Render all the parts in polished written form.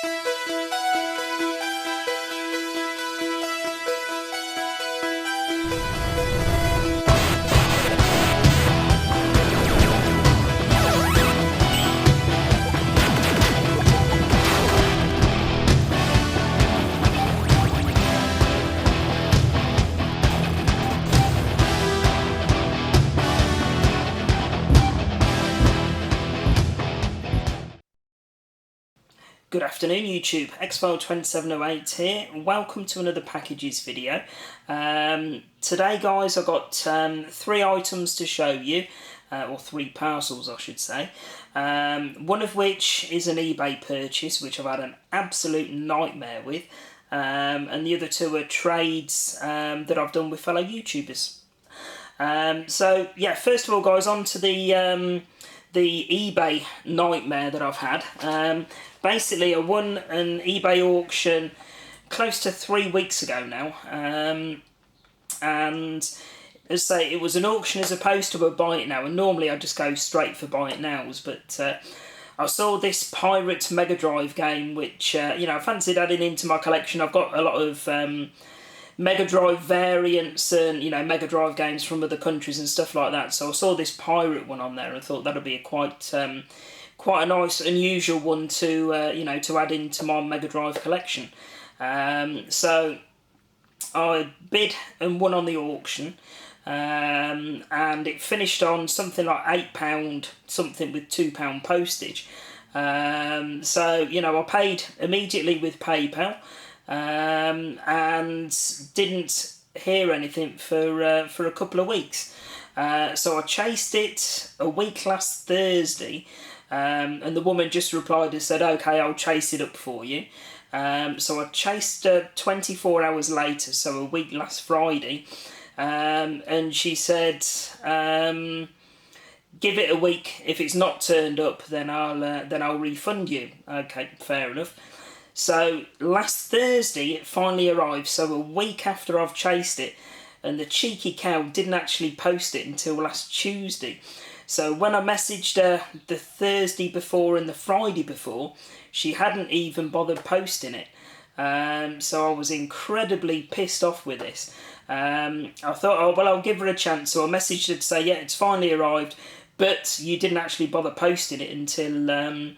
Good afternoon YouTube, Xfile2708 here, and welcome to another packages video. Today guys I've got 3 items to show you, or 3 parcels I should say, one of which is an eBay purchase which I've had an absolute nightmare with, and the other 2 are trades that I've done with fellow YouTubers. So yeah, first of all guys, on to the eBay nightmare that I've had. Basically, I won an eBay auction close to 3 weeks ago now, and as I say, it was an auction as opposed to a buy it now, and normally I just go straight for buy it nows, but I saw this Pirate Mega Drive game which you know, I fancied adding into my collection. I've got a lot of Mega Drive variants and, you know, Mega Drive games from other countries and stuff like that, so I saw this Pirate one on there and thought that'd be a quite a nice, unusual one to you know, to add into my Mega Drive collection. So I bid and won on the auction, and it finished on something like £8 something with £2 postage. So you know, I paid immediately with PayPal, and didn't hear anything for a couple of weeks. So I chased it a week last Thursday. And the woman just replied and said, okay, I'll chase it up for you. So I chased her 24 hours later, so a week last Friday, and she said, give it a week. If it's not turned up, then I'll refund you. Okay, fair enough. So last Thursday it finally arrived, so a week after I've chased it, and the cheeky cow didn't actually post it until last Tuesday. So when I messaged her the Thursday before and the Friday before, she hadn't even bothered posting it. So I was incredibly pissed off with this. I thought, oh, well, I'll give her a chance. So I messaged her to say, yeah, it's finally arrived, but you didn't actually bother posting it until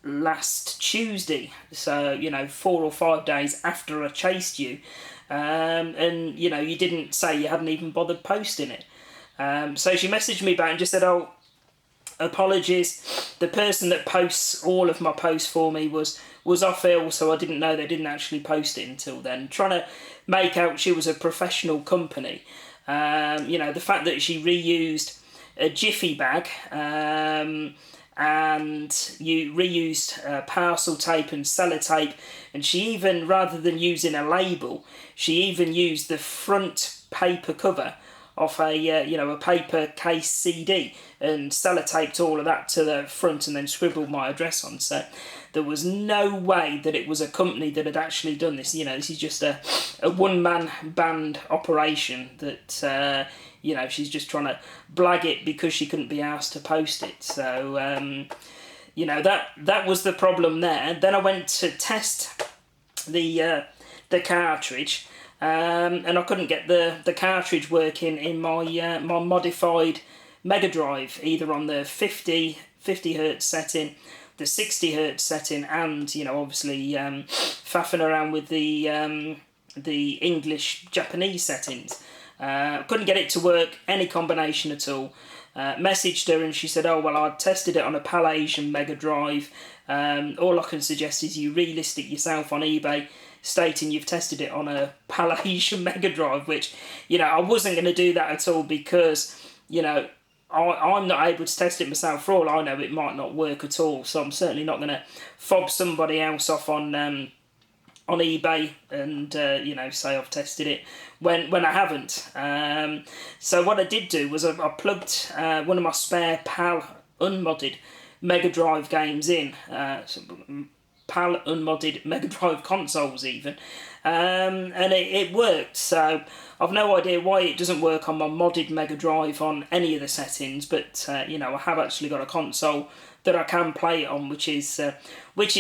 last Tuesday. So, you know, 4 or 5 days after I chased you. And, you know, you didn't say you hadn't even bothered posting it. So she messaged me back and just said, oh, apologies, the person that posts all of my posts for me was off ill, so I didn't know they didn't actually post it until then. Trying to make out she was a professional company. You know, the fact that she reused a Jiffy bag, and you reused parcel tape and sellotape, and she even, rather than using a label, she even used the front paper cover off a you know, a paper case CD and sellotaped all of that to the front and then scribbled my address on. So there was no way that it was a company that had actually done this. You know, this is just a one-man band operation that you know, she's just trying to blag it because she couldn't be asked to post it. So you know, that was the problem there. Then I went to test the cartridge. And I couldn't get the cartridge working in my my modified Mega Drive, either on the 50 Hz setting, the 60 Hz setting, and, you know, obviously faffing around with the English Japanese settings. Couldn't get it to work any combination at all. Messaged her and she said, oh, well, I tested it on a PAL Asian Mega Drive. All I can suggest is you relist it yourself on eBay, stating you've tested it on a PAL Asian Mega Drive, which, you know, I wasn't going to do that at all because, you know, I'm not able to test it myself. For all I know, it might not work at all, so I'm certainly not going to fob somebody else off on eBay and you know, say I've tested it when I haven't. So what I did do was I plugged one of my spare PAL unmodded Mega Drive games in, PAL unmodded Mega Drive consoles even, and it worked. So I've no idea why it doesn't work on my modded Mega Drive on any of the settings, but you know, I have actually got a console that I can play it on, which is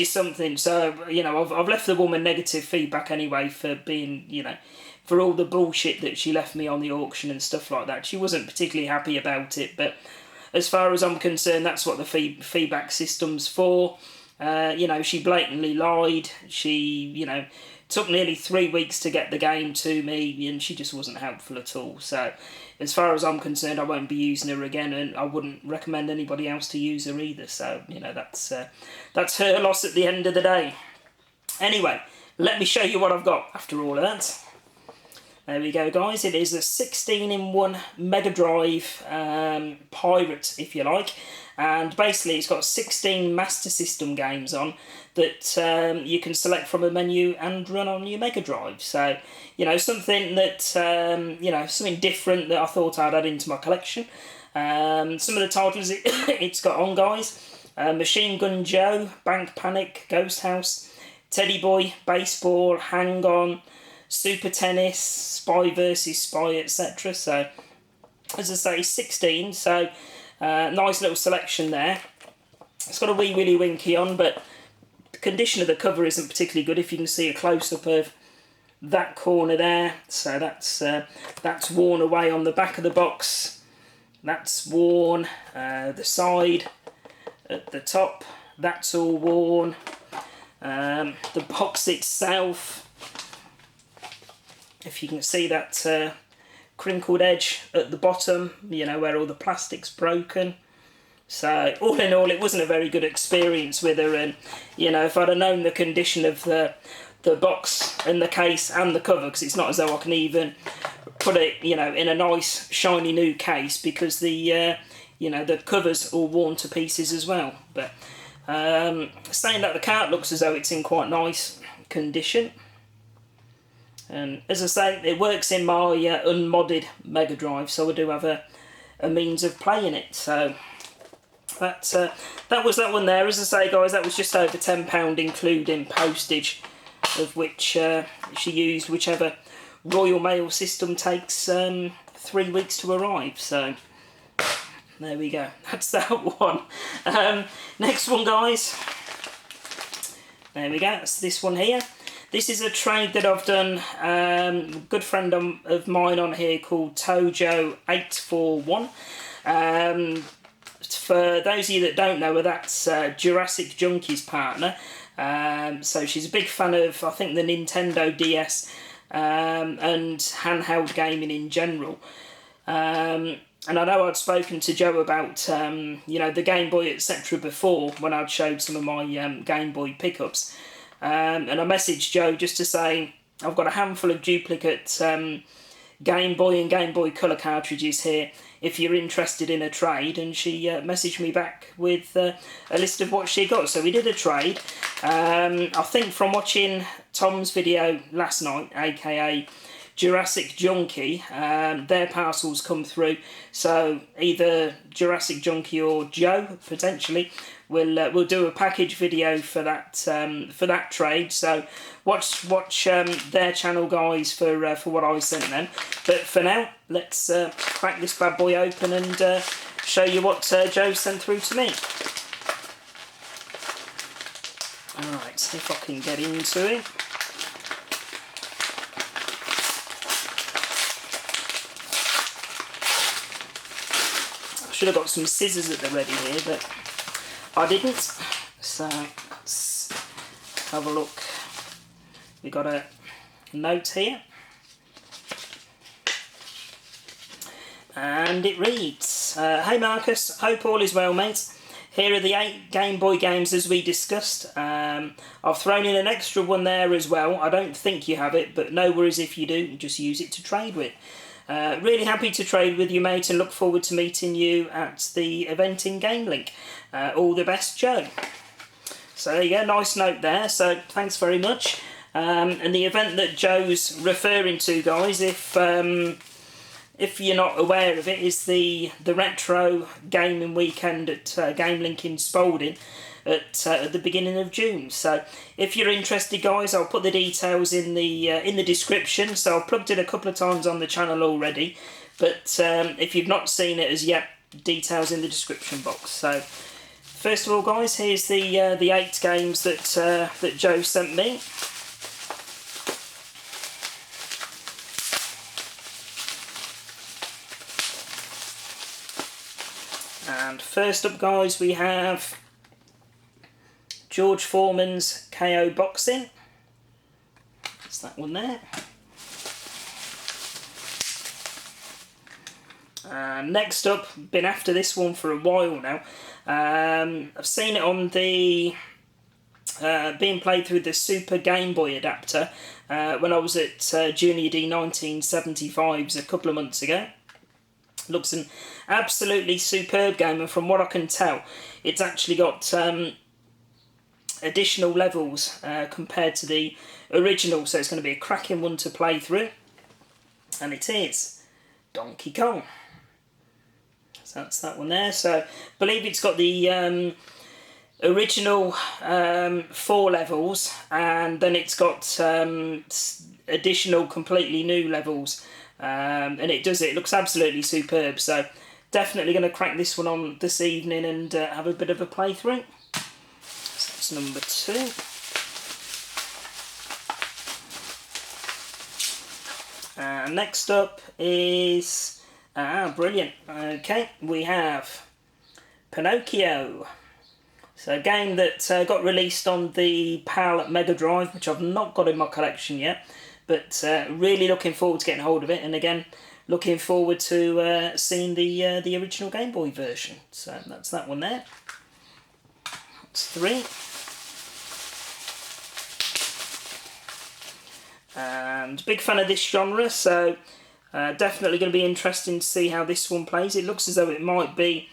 something. So, you know, I've left the woman negative feedback anyway for being, you know, for all the bullshit that she left me on the auction and stuff like that. She wasn't particularly happy about it, but as far as I'm concerned, that's what the feedback system's for. You know, she blatantly lied. She, you know, took nearly 3 weeks to get the game to me, and she just wasn't helpful at all. So, as far as I'm concerned, I won't be using her again, and I wouldn't recommend anybody else to use her either. So, you know, that's her loss at the end of the day. Anyway, let me show you what I've got after all of that. There we go, guys. It is a 16-in-1 Mega Drive Pirate, if you like. And basically, it's got 16 Master System games on that you can select from a menu and run on your Mega Drive. So, you know, something that, you know, something different that I thought I'd add into my collection. Some of the titles it's got on, guys. Machine Gun Joe, Bank Panic, Ghost House, Teddy Boy, Baseball, Hang On, Super Tennis, Spy vs Spy, etc. So, as I say, 16. So, nice little selection there. It's got a wee Willy Winky on, but the condition of the cover isn't particularly good. If you can see a close-up of that corner there. So that's worn away on the back of the box. That's worn. The side at the top, that's all worn. The box itself, if you can see that crinkled edge at the bottom, you know, where all the plastic's broken. So, all in all, it wasn't a very good experience with her, and, you know, if I'd have known the condition of the box and the case and the cover, because it's not as though I can even put it, you know, in a nice, shiny new case, because the, you know, the cover's all worn to pieces as well. But, saying that, the cart looks as though it's in quite nice condition. And as I say, it works in my unmodded Mega Drive, so I do have a means of playing it. So that was that one there. As I say, guys, that was just over £10, including postage, of which she used whichever Royal Mail system takes 3 weeks to arrive. So there we go. That's that one. Next one, guys. There we go. That's this one here. This is a trade that I've done. A good friend of mine on here called Tojo841. For those of you that don't know her, that's Jurassic Junkie's partner. So she's a big fan of, I think, the Nintendo DS and handheld gaming in general. And I know I'd spoken to Joe about, you know, the Game Boy, etc. before, when I'd showed some of my Game Boy pickups. And I messaged Joe just to say, I've got a handful of duplicate Game Boy and Game Boy Color cartridges here, if you're interested in a trade. And she messaged me back with a list of what she got. So we did a trade. I think from watching Tom's video last night, aka Jurassic Junkie, their parcels come through. So either Jurassic Junkie or Joe, potentially, we'll do a package video for that trade. So watch their channel, guys, for what I sent them. But for now, let's crack this bad boy open and show you what Joe sent through to me. Alright, see if I can get into it. I should have got some scissors at the ready here, but I didn't. So let's have a look. We got a note here, and it reads, "Hey Marcus, hope all is well, mate. Here are the 8 Game Boy games as we discussed. I've thrown in an extra one there as well. I don't think you have it, but no worries if you do. Just use it to trade with. Really happy to trade with you, mate, and look forward to meeting you at the event in GameLink. All the best, Joe." So there you go, nice note there, so thanks very much. And the event that Joe's referring to, guys, if you're not aware of it, is the retro gaming weekend at GameLink in Spalding at the beginning of June. So if you're interested, guys, I'll put the details in the description. So I've plugged it a couple of times on the channel already, but if you've not seen it as yet, details in the description box. So First of all, guys, here's the 8 games that Joe sent me. And first up, guys, we have George Foreman's KO Boxing. That's that one there. Next up, been after this one for a while now. I've seen it on the being played through the Super Game Boy adapter when I was at Junior D 1975s a couple of months ago. Looks an absolutely superb game, and from what I can tell, it's actually got additional levels compared to the original, so it's going to be a cracking one to play through. And it is Donkey Kong. So that's that one there. So I believe it's got the original 4 levels, and then it's got additional completely new levels, and it looks absolutely superb. So definitely going to crack this one on this evening and have a bit of a playthrough. So that's number 2. Next up is brilliant. Okay, we have Pinocchio. So a game that got released on the PAL Mega Drive, which I've not got in my collection yet, but really looking forward to getting hold of it. And again, looking forward to seeing the original Game Boy version. So that's that one there. That's 3. And big fan of this genre, so definitely going to be interesting to see how this one plays. It looks as though it might be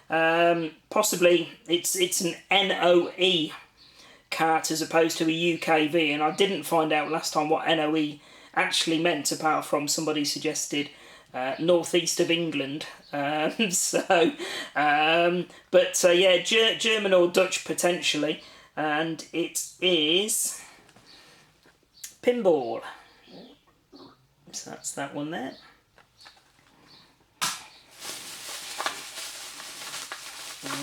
possibly it's an NOE cart as opposed to a UKV, and I didn't find out last time what NOE actually meant, apart from somebody suggested northeast of England. Yeah, German or Dutch potentially, and it is Pinball. So that's that one there.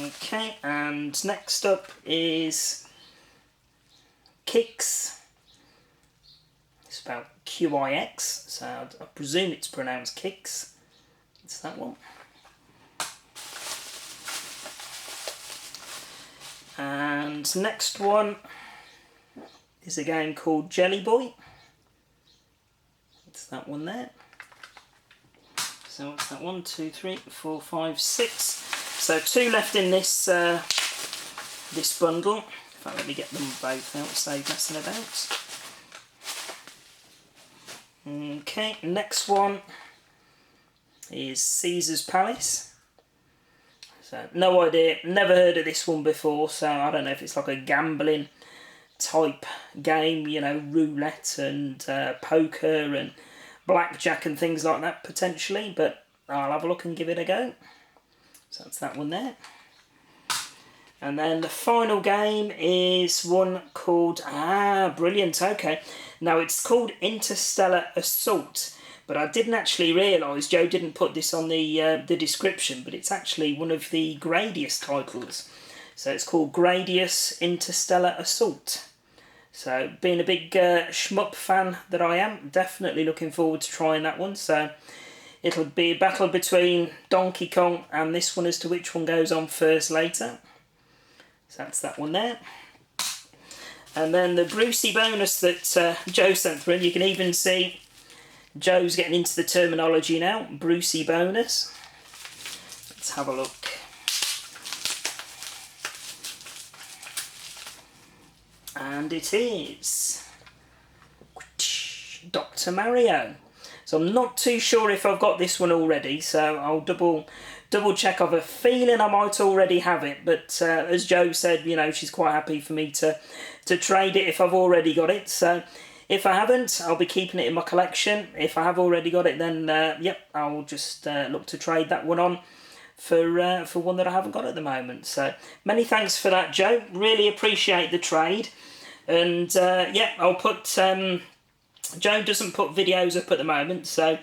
Okay, and next up is Kix. It's spelled QIX, so I presume it's pronounced Kix. It's that one. And next one is a game called Jelly Boy. It's that one there. So what's that? 1, 2, 3, 4, 5, 6. So 2 left in this this bundle. In fact, let me get them both out, save messing about. Okay, next one is Caesar's Palace. So no idea, never heard of this one before, so I don't know if it's like a gambling type game, you know, roulette and poker and blackjack and things like that potentially, but I'll have a look and give it a go. So that's that one there. And then the final game is one called, brilliant, okay. Now it's called Interstellar Assault, but I didn't actually realise, Joe didn't put this on the description, but it's actually one of the Gradius titles. So it's called Gradius Interstellar Assault. So being a big shmup fan that I am, definitely looking forward to trying that one. So it'll be a battle between Donkey Kong and this one as to which one goes on first later. So that's that one there. And then the Brucey bonus that Joe sent through, and you can even see Joe's getting into the terminology now. Brucey bonus. Let's have a look. And it is Dr. Mario. So I'm not too sure if I've got this one already, so I'll double check. I've a feeling I might already have it, but as Joe said, you know, she's quite happy for me to trade it if I've already got it. So if I haven't, I'll be keeping it in my collection. If I have already got it, then yep, I'll just look to trade that one on for one that I haven't got at the moment. So many thanks for that, Joe. Really appreciate the trade. And yeah, I'll put... Joe doesn't put videos up at the moment, so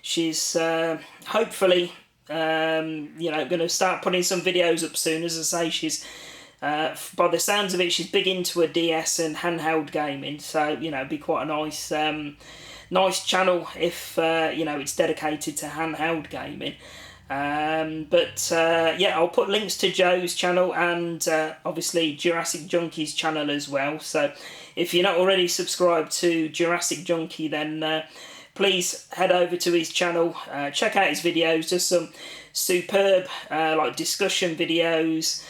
she's hopefully You know, going to start putting some videos up soon. As I say, she's by the sounds of it, she's big into a DS and handheld gaming. So you know, it'd be quite a nice nice channel if you know, it's dedicated to handheld gaming. Yeah, I'll put links to Joe's channel and obviously Jurassic Junkie's channel as well. So if you're not already subscribed to Jurassic Junkie, then please head over to his channel, check out his videos. Just some superb like discussion videos,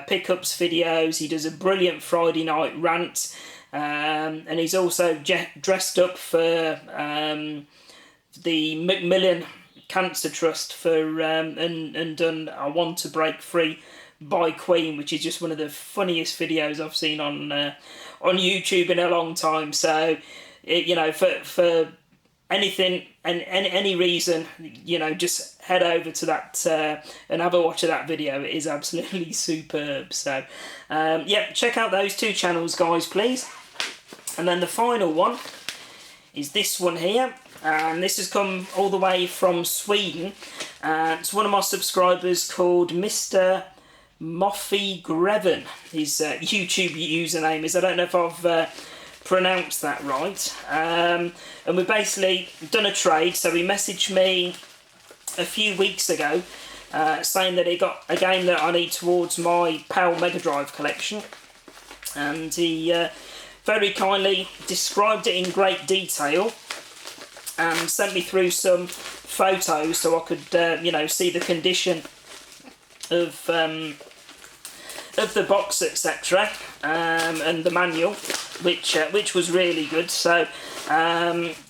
pickups videos. He does a brilliant Friday night rant, and he's also dressed up for the Macmillan Cancer Trust for and done I Want to Break Free by Queen, which is just one of the funniest videos I've seen on YouTube in a long time. So you know, for anything and any reason, you know, just head over to that and have a watch of that video. It is absolutely superb. So yeah, check out those two channels, guys, please. And then the final one is this one here, and this has come all the way from Sweden. It's one of my subscribers called Mr. Moffy Greven. His YouTube username is. I don't know if I've pronounced that right. And we've basically done a trade. So he messaged me a few weeks ago saying that he got a game that I need towards my PAL Mega Drive collection, and he very kindly described it in great detail and sent me through some photos so I could you know, see the condition of the box, etc., and the manual, which was really good. So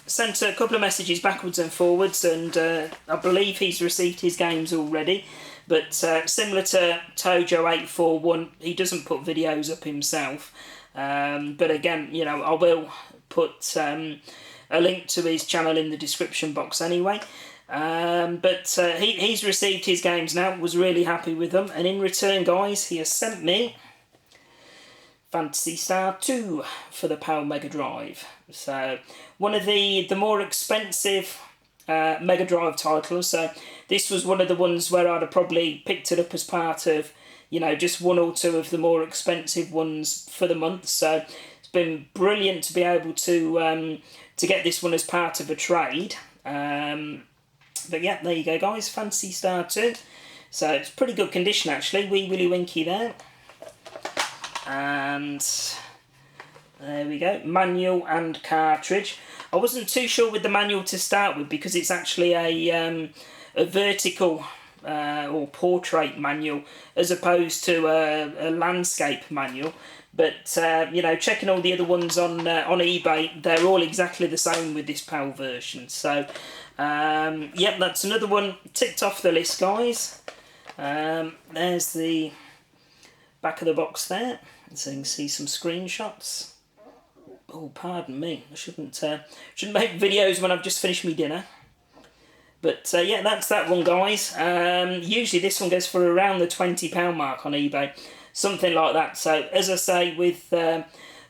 sent a couple of messages backwards and forwards, and I believe he's received his games already. But similar to Tojo841, he doesn't put videos up himself. But again, you know, I will put a link to his channel in the description box anyway. He's received his games now, was really happy with them, and in return, guys, he has sent me Phantasy Star 2 for the PAL Mega Drive. So one of the more expensive Mega Drive titles. So this was one of the ones where I'd have probably picked it up as part of, you know, just one or two of the more expensive ones for the month. So it's been brilliant to be able to get this one as part of a trade. But yeah, there you go, guys. Phantasy Star 2. So it's pretty good condition, actually. Wee Willy Winky there. And there we go. Manual and cartridge. I wasn't too sure with the manual to start with because it's actually a vertical or portrait manual as opposed to a landscape manual. But you know, checking all the other ones on eBay, they're all exactly the same with this PAL version. So yep, that's another one ticked off the list, guys. There's the back of the box there, so you can see some screenshots. Oh, pardon me, I shouldn't make videos when I've just finished my dinner. But yeah, that's that one, guys. Usually this one goes for around the £20 mark on eBay, something like that. So as I say, with the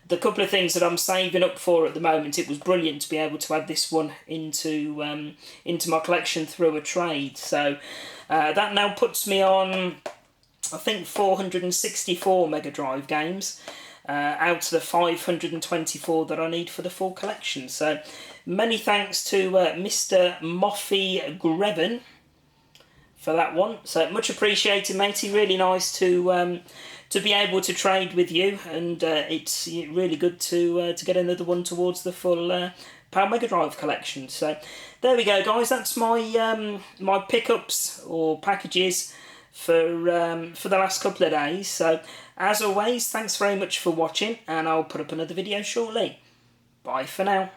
couple of things that I'm saving up for at the moment, it was brilliant to be able to add this one into my collection through a trade. So that now puts me on, I think, 464 Mega Drive games out of the 524 that I need for the full collection. So many thanks to Mr. Moffy Greven for that one. So much appreciated, matey. Really nice to be able to trade with you, and it's really good to get another one towards the full PAL Mega Drive collection. So there we go, guys. That's my my pickups or packages for the last couple of days. So as always, thanks very much for watching, and I'll put up another video shortly. Bye for now.